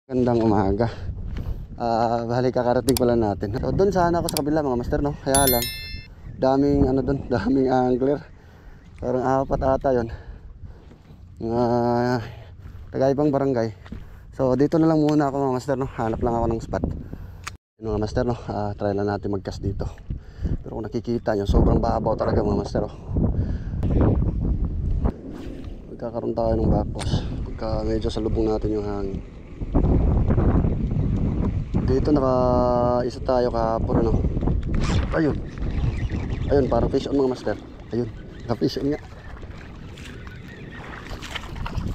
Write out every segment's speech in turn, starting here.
Gandang umaga. Bali kakarating pala natin. So, doon sana ako sa kabila mga master, no? Kaya lang daming ano doon, daming angler. Parang apat ata 'yon. Tagaibang barangay. So dito na lang muna ako mga master, no? Hanap lang ako ng spot. Mga master, no? Try lang natin mag-cast dito. Pero kung nakikita nyo, sobrang babaw talaga mga master, oh. Magkakaroon tayo ng backwash pagka medyo salubong natin yung hangin. Dito naka-isa tayo kahapon, ano. Ayun. Ayun, parang fish on mga master. Ayun, naka-fish on nga.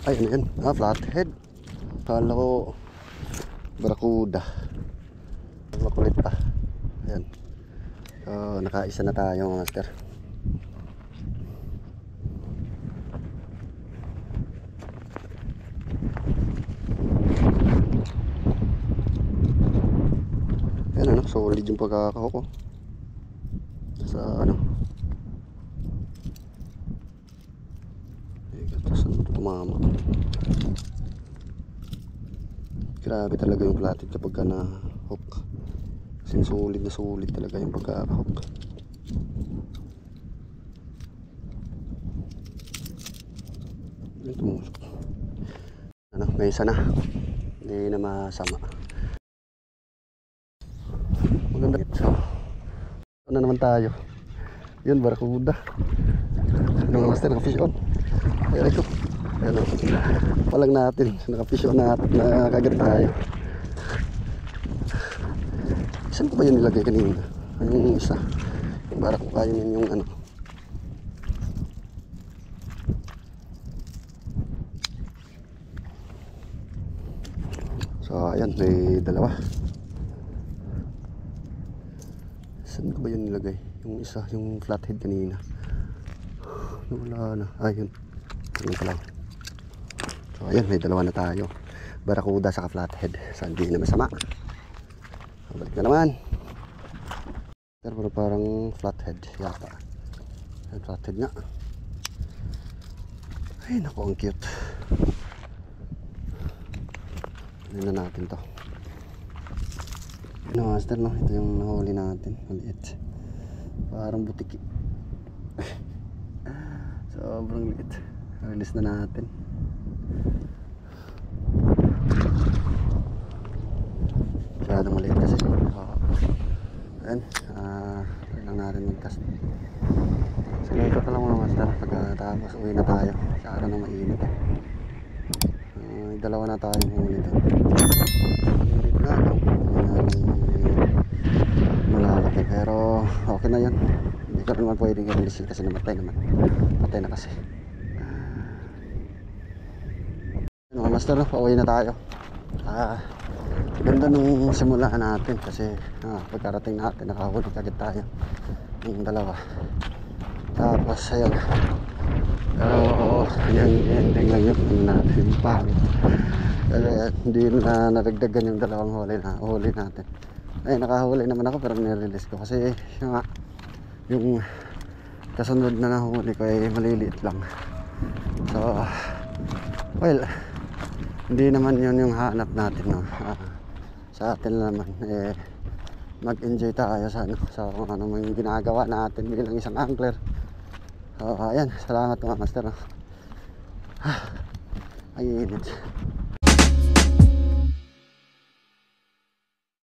Ayun, ayun. Flathead. Kala ko barakuda. Makulit pa. Ayan. Nakaisa na tayo mga master. Ayan, ano, solid yung pagkakahok ko. Sa ano, saan mo tumama. Grabe talaga yung flathead kapag ka na-hook. Kasi solid na solid talaga yung pagkaka-hook. Tumusok. Ano, may isa na. Hindi na masama. Maganda. So, ano naman tayo? Yun, barakuda. Ano mga master, naka-fish on. Ayan ito. Ayan o. Palang natin. Naka-fish on natin. Nakagat tayo. Saan ko ba yun nilagay kanina? Yung isa. Yung barakuda yun yung ano. So ayan, may dalawa. Saan ko ba yun nilagay? Yung isa, yung flathead kanina. Wala na. Ayun. Ayun pala. So ayan, may dalawa na tayo. Barakuda sa flathead. So hindi na masama. Balik na naman. Pero parang flathead yata. Ayan, flathead nga. Ay naku, ang cute. Ano na natin to. Ano master, no? Ito yung nahuli natin. Maliit. Parang butiki. Sobrang liit. Release na natin. Masyadong maliit kasi. Ayan. Try lang natin mag-cast. So ito ka lang mga master. Pagkatapos uwi na tayo. Sa araw na mainit. Dalawa na tayong huli dito. Mainit na lang. Malalaki. Pero okay na yan. Hindi ka naman pwedeng i-release kasi namatay naman. Patay na kasi. Mga master, pauwi na tayo. Ganda nung simula natin kasi pagkarating natin nakahuli kagad tayo yung dalawa. Tapos ayun, yung ending lang yung natin pangit kasi hindi na naragdagan yung dalawang huli natin. Ay, nakahuli naman ako pero nirelease ko kasi yung kasunod na nahuli ko ay maliliit lang. So well, hindi naman yun yung hanap natin, no? Sa atin naman mag-enjoy tayo sa kung ano man yung ginagawa natin bilang isang angler. Ayan, salamat mga master, no? Ay init.